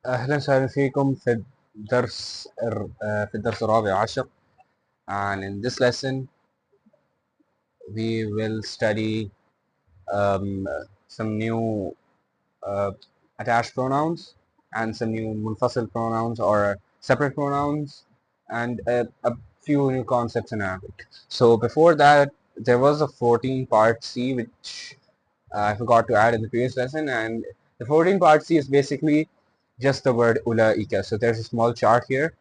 أهلا وسهلا فيكم في الدرس الرابع عشر. And in this lesson we will study some new uh, attached pronouns and some new munfasil pronouns or separate pronouns and a few new concepts in Arabic. So before that there was a 14 part C which I forgot to add in the previous lesson, and the 14 part C is basically just the word ulaika. So there's a small chart here.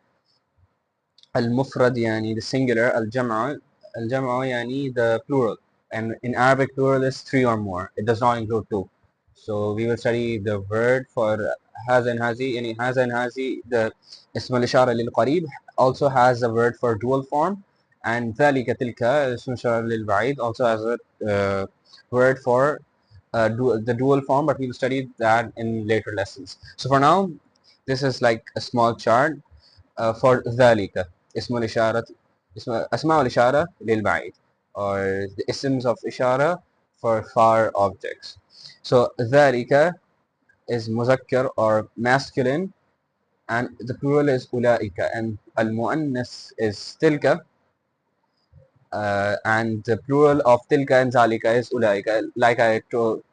Al-mufrad yani the singular, al-jam'a yani the plural. And in Arabic plural is three or more. It does not include two. So we will study the word for haza and hazi. Yani haza and hazi, the ism al-ishara lil-qarib also has a word for dual form, and dhalika tilka ism al-ishara lil-ba'id also has a word for the dual form, but we will study that in later lessons. So for now, this is like a small chart for ذلك اسم الإشارة أسماء الإشارة للبعيد, or the isms of إشارة for far objects. So ذلك is muzakkar or masculine, and the plural is أولئك, and المؤنث is تلك, and the plural of tilka and zalika is ulaika. Like I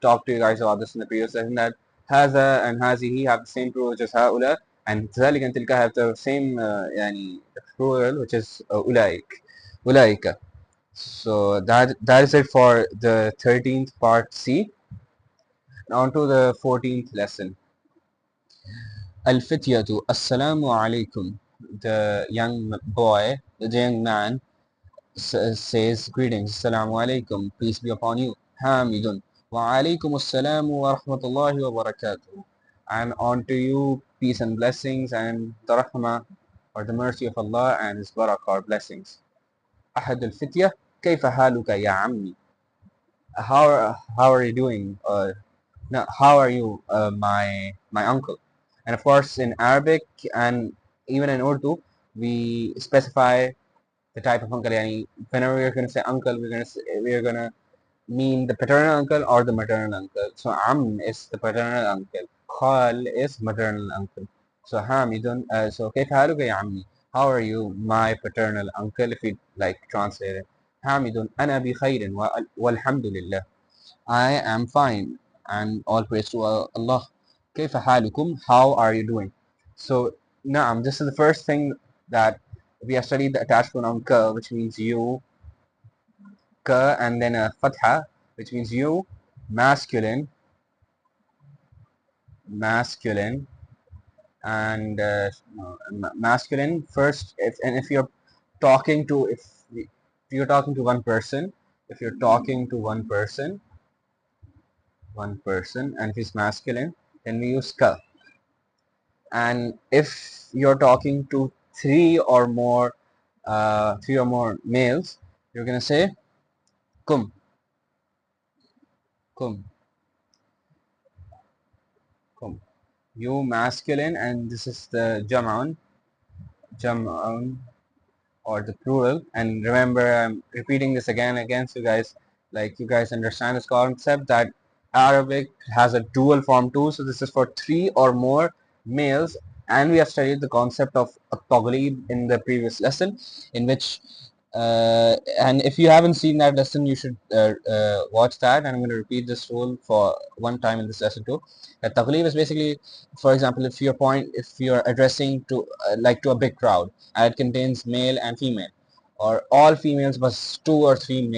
talked to you guys about this in the previous session, that haza and hazihi have the same plural, which is haula, and zalika and tilka have the same yani plural, which is ulaika. So that is it for the 13th part C. Now on to the 14th lesson. Al-fityatu assalamu alaikum. The young boy, the young man says greetings, assalamu alaikum, peace be upon you. Hamidun wa alaikum assalamu wa rahmatullahi wa barakatuh. And on to you peace and blessings and the rahmah or the mercy of Allah and his barakah or blessings. أحد الفتية كيف حالك يا عمي? How are you doing? No, how are you, my uncle? And of course in Arabic and even in Urdu we specify the type of uncle. Yani, whenever we're going to say uncle, we're going to mean the paternal uncle or the maternal uncle. So am is the paternal uncle, khal is maternal uncle. So hamidun. So كيف حالك يا عمي? How are you, my paternal uncle? If we like translate it, hamidun أنا بخير والحمد لله. I am fine and all praise to Allah. كيف حالكم? How are you doing? So naam, this is the first thing that we have studied, the attached pronoun ka, which means you, ka, and then a fatha, which means you, masculine, masculine, and masculine first. If you're talking to if you're talking to one person, if you're talking to one person, and if it's masculine, then we use ka. And if you're talking to three or more males, you're gonna say kum, kum, kum. You masculine, and this is the jam'un, or the plural. And remember, I'm repeating this again and again, so you guys understand this concept that Arabic has a dual form too. So this is for three or more males, and we have studied the concept of a taghlib in the previous lesson, in which and if you haven't seen that lesson, you should watch that. And I'm going to repeat this rule for one time in this lesson too. That taghlib is basically, for example, if you're addressing to to a big crowd, and it contains male and female, or all females but two or three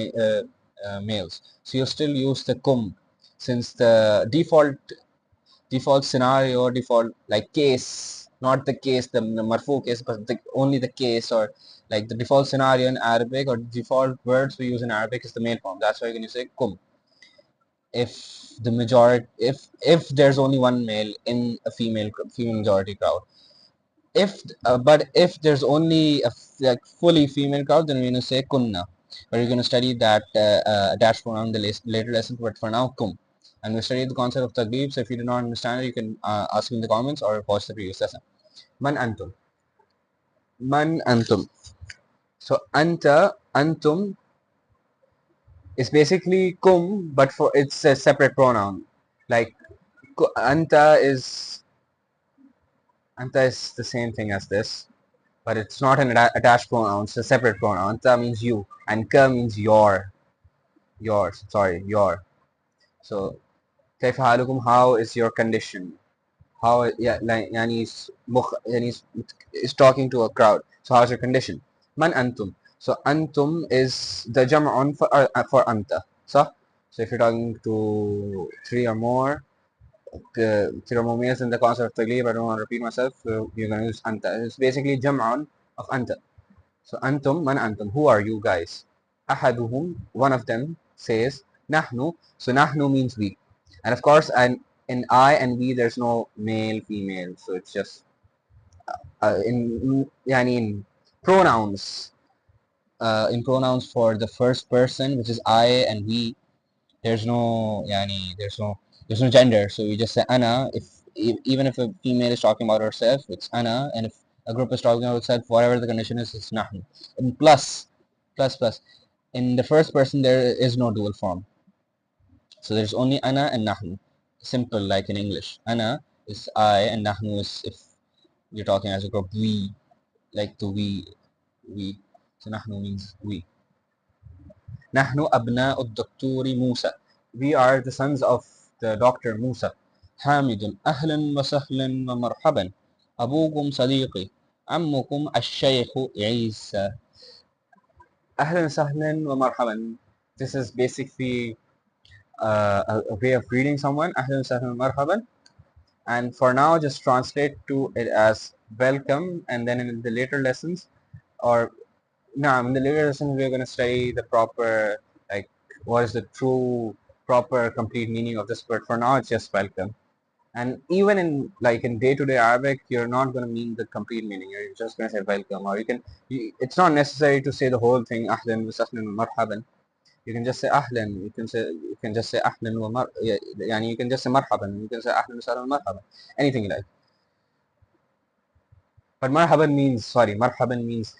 males, so you still use the kum, since the default scenario, default like case, not the case, the marfu case, but only the case, or like the default scenario in Arabic, or default words we use in Arabic is the male form. That's why when you say kum, if the majority, if there's only one male in a female majority crowd, if but if there's only a like fully female crowd, then we're gonna say kunna. But we're gonna study that attached pronoun in the later lesson. But for now, kum. And we studied the concept of taglib. So if you do not understand it, you can ask me in the comments or watch the previous lesson. Man antum. Man antum. So anta, antum is basically kum, but for it's a separate pronoun. Like anta is Anta is the same thing as this, but it's not an attached pronoun. It's a separate pronoun. Anta means you, and ka means your, yours. Sorry, your. So, كيف حالكم? How is your condition? How, yeah, like, yani is talking to a crowd. So how's your condition? Man antum. So antum is the jam'un for anta. So if you're talking to three or more males in the concept of taglib, I don't want to repeat myself. So you're gonna use anta. It's basically jam'un of anta. So antum, man antum. Who are you guys? Ahaduhum. One of them says nahnu. So nahnu means we. And of course, and in I and we, there's no male, female. So it's just in pronouns. In pronouns for the first person, which is I and we, there's no there's no gender. So you just say ana. If even if a female is talking about herself, it's ana, and if a group is talking about itself, whatever the condition is, it's nahnu. And plus. In the first person, there is no dual form. So there's only ana and nahnu. Simple, like in English. Ana is I, and nahnu is if you're talking as a group. We, like to we. So nahnu means we. نحن أبناء الدكتور موسى. We are the sons of the doctor Musa. حامد أهلا وسهلا ومرحبا. أبوكم صديقي. عمكم الشيخ عيسى. أهلا وسهلا ومرحبا. This is basically a way of greeting someone. أهلا وسهلا ومرحبا. And for now, just translate to it as welcome. And then in the later lessons, or no, in the later lessons, we're going to study the proper, like, what is the true, proper, complete meaning of this word. For now, it's just welcome. And even in, like, in day-to-day Arabic, you're not going to mean the complete meaning. You're just going to say welcome, or it's not necessary to say the whole thing. Ahlan wa sahlan wa marhaban. You can just say ahlan. You can just say ahlan wa yani you can just say marhaban. You can say ahlan wa sahlan wa marhaban. Anything you like. But marhaban means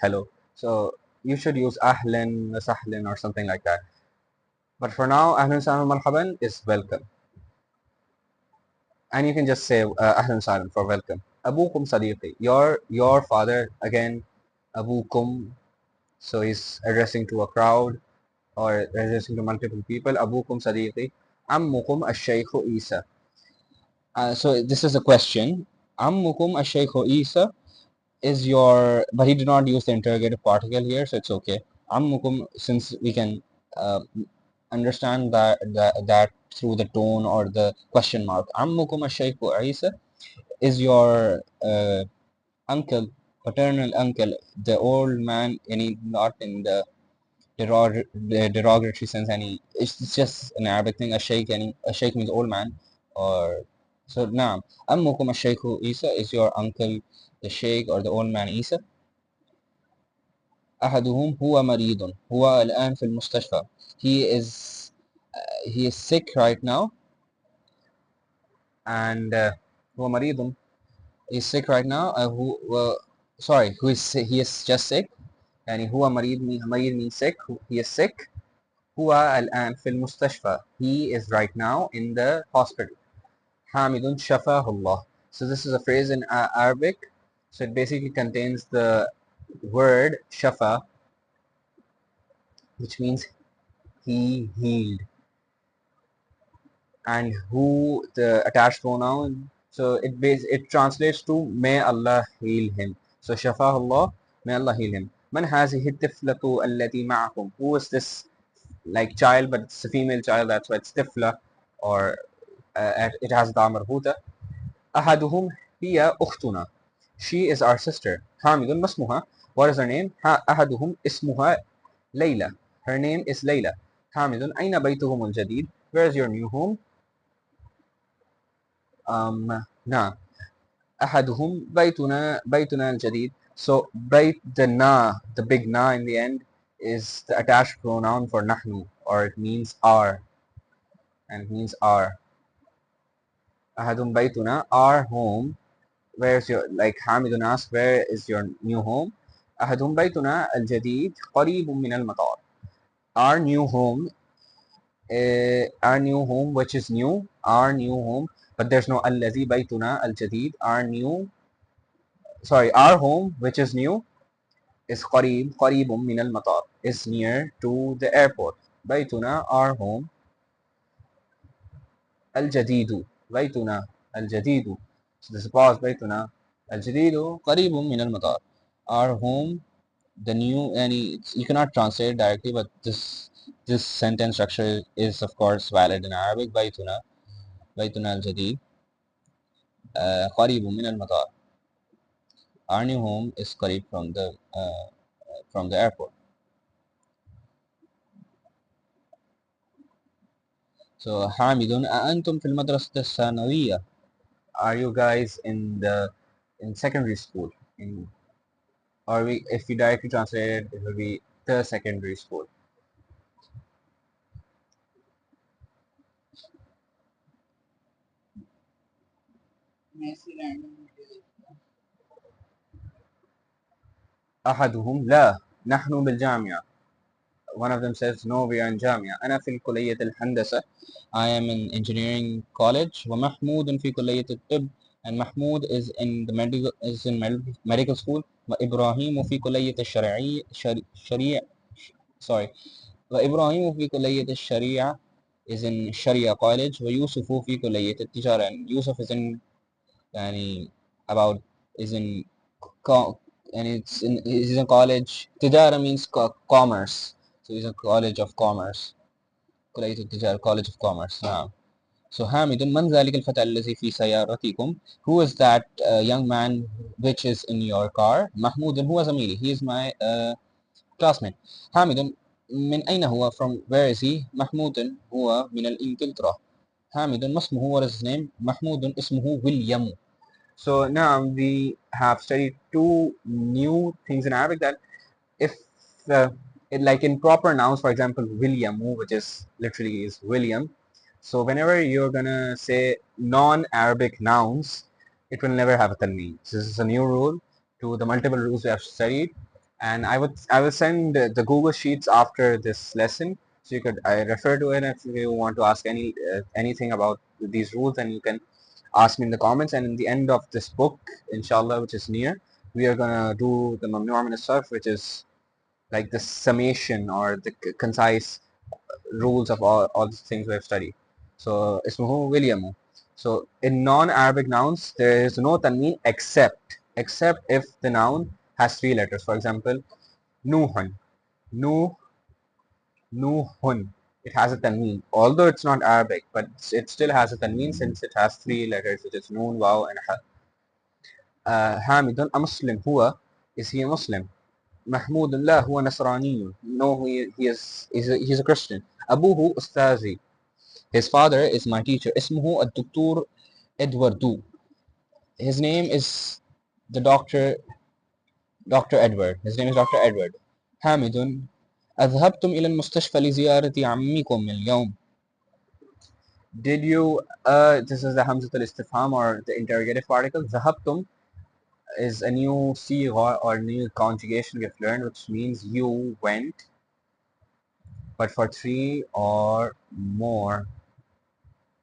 hello. So you should use ahlan, sahlan, or something like that. But for now, ahlan, sahlan, marhaban is welcome. And you can just say ahlan, sahlan for welcome. Abukum sadiqi. Your father, again, abukum. So he's addressing to a crowd or addressing to multiple people. Abukum sadiqi. Ammukum ash-shaykhu Isa. So this is a question. Ammukum ash-shaykhu Isa is your, but he did not use the interrogative particle here, so it's okay. Ammukum, since we can uh, understand that through the tone or the question mark. Ammukum ash-shaykhu Isa is your uncle, paternal uncle, the old man, any not in the derogatory sense, any it's just an Arabic thing. A sheikh means old man, or so. Now, ammukum ash-shaykhu Isa is your uncle, the sheikh or the old man Isa. أحدهم هو مريض. هو الآن في المستشفى. He is sick right now, and هو مريض. He's sick right now. Who is sick? He is just sick. يعني هو مريض means sick. He is sick. هو الآن في المستشفى. He is right now in the hospital. حامد شفاه الله. So this is a phrase in Arabic. So it basically contains the word shafa, which means he healed, and who, the attached pronoun. So it translates to may Allah heal him. So shafah Allah, may Allah heal him. Man hazihi tiflatu allati ma'akum. Who is this, like, child, but it's a female child, that's why it's tifla, or it has da marbuta. Ahaduhum hiya ukhtuna. She is our sister. Hamidun masmuha. What is her name? Ahaduhum ismuha Layla. Her name is Layla. Hamidun aina baytuhum al-jadid. Where is your new home? نعم. أحدهم بيتنا الجديد. So the big na in the end, is the attached pronoun for nahnu, or it means our, and it means our. أحدهم بيتنا, our home. Where's your, like Hamidun asks, where is your new home? أحدهم بيتنا الجديد قريب من المطار. Our new home, which is new, our new home, but there's no الذي بيتنا الجديد, our new sorry, our home, which is new, is قريب من المطار, is near to the airport. بيتنا, our home, الجديد, بيتنا الجديد. So this is pause. بيتنا الجديد قريب من المطار. Our home, the new, any, you cannot translate it directly, but this sentence structure is of course valid in Arabic. بيتنا الجديد قريب من المطار. Our new home is قريب from the airport. So حامد, أأنتم في المدرسة الثانوية? Are you guys in secondary school? Or if we directly translate it, it will be the secondary school. أحدهم لا نحن بالجامعة. One of them says no, we are in جامعة. أنا في كلية الهندسة. I am in engineering college. ومحمود في كلية الطب. And Mahmoud is in medical school. وإبراهيم في كلية sorry. وإبراهيم في كلية الشريعة is in Sharia college. ويوسف في كلية التجارة. And Yusuf is in يعني about is in and he's in college. تجارة means commerce. So he's in college of commerce. كلية التجارة, college of commerce. نعم. So حامد, من ذلك الفتى الذي في سيارتكم? Who is that young man which is in your car? محمود هو زميلي. He is my classmate. حامد, من أين هو? From where is he? محمود هو من الإنجلترا. حامد, ما اسمه? What is his name? محمود اسمه ويليام. So now we have studied two new things in Arabic, that if uh, like in proper nouns, for example, William, which is literally is William. So whenever you're gonna say non-Arabic nouns, it will never have a tanween. So this is a new rule to the multiple rules we have studied, and I will send the Google Sheets after this lesson, so you could I refer to it if you want to ask anything about these rules, and you can ask me in the comments. And in the end of this book, inshallah, which is near, we are gonna do the mamnu min as-sarf, which is like the summation or the concise rules of all the things we have studied. So ismuhu William. So in non-Arabic nouns, there is no tanween except if the noun has three letters. For example, Nuhun, Nu, Nuhun. It has a tanween, although it's not Arabic, but it still has a tanween since it has three letters, which is Noon, Waw, and Ha. Hamidun, a Muslim. Huwa, is he a Muslim? محمود لا هو نصراني. No, he's a Christian. أبوه أستاذي. His father is my teacher. اسمه الدكتور إدواردو. His name is the Dr. Edward. His name is Dr. Edward. حامد, أذهبتم إلى المستشفى لزيارة عمكم اليوم? Did you this is the Hamzat al-Istifham, or the interrogative particle. ذهبتم is a new sigha or new conjugation we have learned, which means you went, but for three or more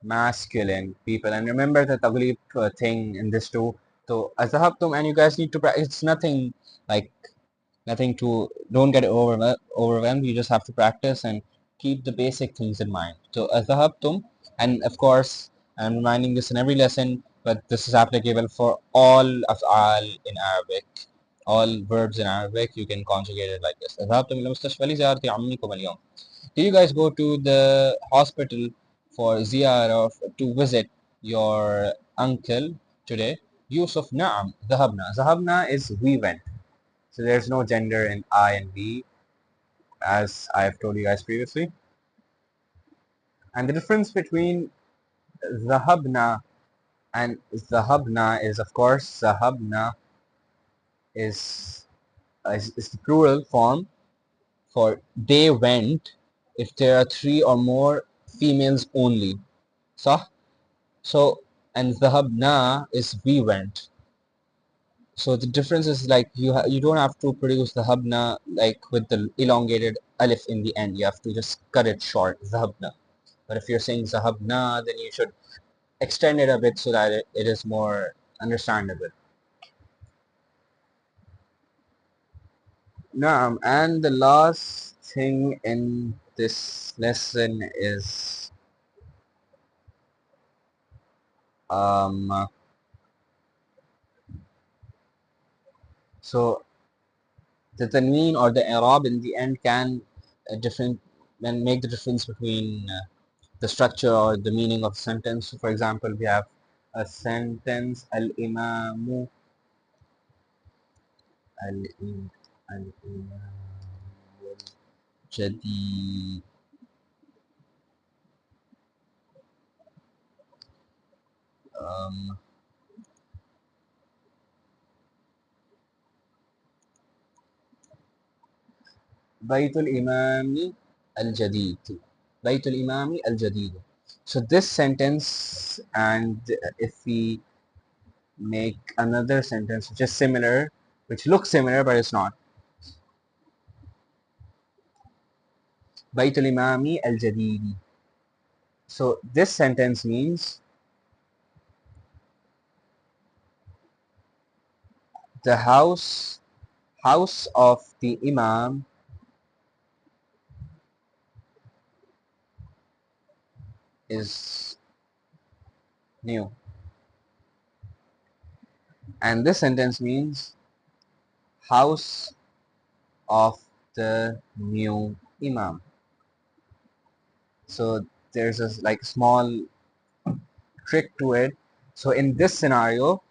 masculine people. And remember the taglib thing in this too. So azhabtum, and you guys need to practice. It's nothing like nothing to, don't get overwhelmed. You just have to practice and keep the basic things in mind. So azhabtum, and of course I'm reminding this in every lesson, but this is applicable for all af'al in Arabic. All verbs in Arabic, you can conjugate it like this. أذهبتم إلى مستشفى لزيارة عمكم اليوم. Do you guys go to the hospital for ziyarah, to visit your uncle today? Yusuf, na'am, ذهبنا. ذهبنا is we went. So there's no gender in I and we, as I have told you guys previously. And the difference between ذهبنا and ذهبنا is, of course, ذهبنا is, is the plural form for they went if there are three or more females only. صح? So, and dhahabna is we went. So the difference is like you don't have to produce the habna like with the elongated alif in the end. You have to just cut it short, dhahabna. But if you're saying zahabna, then you should extend it a bit so that it is more understandable. Naam, and the last thing in this lesson is um, so the tanween or the i'rab in the end can different and make the difference between the structure or the meaning of a sentence. So for example, we have a sentence al-imamu al-imamu jadi um, Baitul Imami al-Jadid. Baitul Imami al-Jadid. So this sentence, and if we make another sentence which is similar, which looks similar but it's not. Baitul Imami al-Jadid. So this sentence means the house of the Imam is new. And this sentence means house of the new Imam. So there's a like small trick to it. So in this scenario,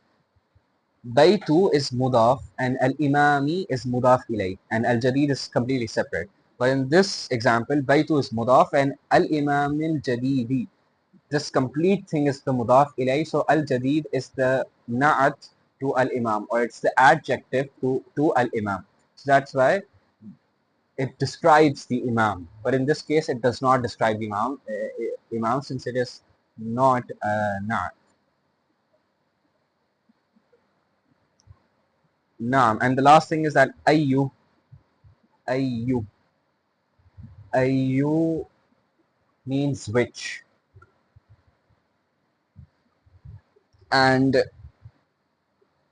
Baytu is mudaf and al-imami is mudaf ilay and al-jadid is completely separate. But in this example, Baytu is mudaf and al-imam al-jadidi. This complete thing is the mudaf ilay. So al-jadid is the na'at to al-imam, or it's the adjective to al-imam. So that's why it describes the imam. But in this case, it does not describe the imam since it is not na'at. Naam. And the last thing is that ayyu, ayyu means which, and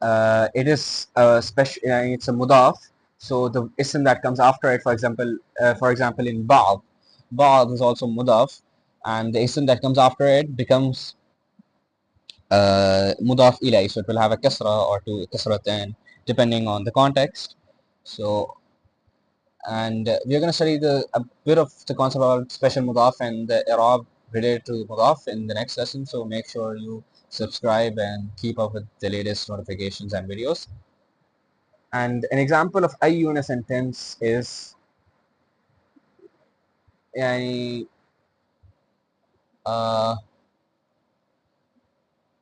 it is a special. It's a mudaf. So the ism that comes after it, for example, in ba'd is also mudaf, and the ism that comes after it becomes mudaf ilay. So it will have a kasra or two kasratan depending on the context. So and we're going to study a bit of the concept about special mudaf and the i'rab related to mudaf in the next lesson. So make sure you subscribe and keep up with the latest notifications and videos. And an example of ayyu in a sentence is يعني uh,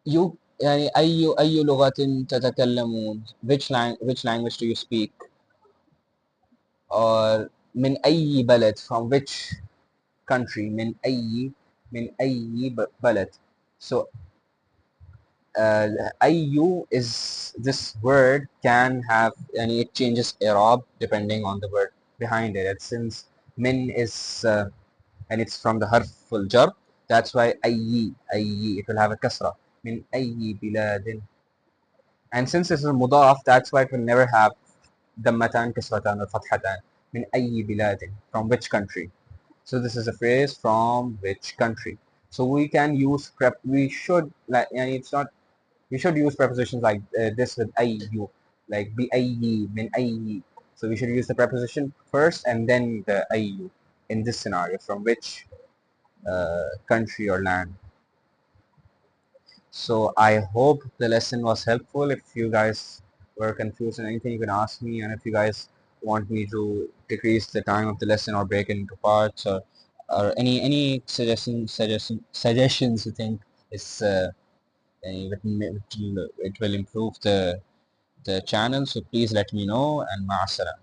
you يعني أي لغة تتكلمون, which language do you speak, or من أي بلد, from which country, من أي بلد. So IU is this word can have, and it changes i'rab depending on the word behind it. And since min is and it's from the harful jar, that's why ayyi it will have a kasra. Min ayyi biladin. And since this is mudaf, that's why it will never have dammatan, kasratan, or fathatan. Min ayyi biladin, from which country. So this is a phrase, from which country. So we can use prep. We should like, and it's not, we should use prepositions like this with ayyu, like bi ayyi, min ayyi. So we should use the preposition first and then the ayyu in this scenario, from which country or land. So I hope the lesson was helpful. If you guys were confused in anything, you can ask me, and if you guys want me to decrease the time of the lesson or break it into parts, or any suggestions you think is it will improve the channel, so please let me know, and ma'assalam.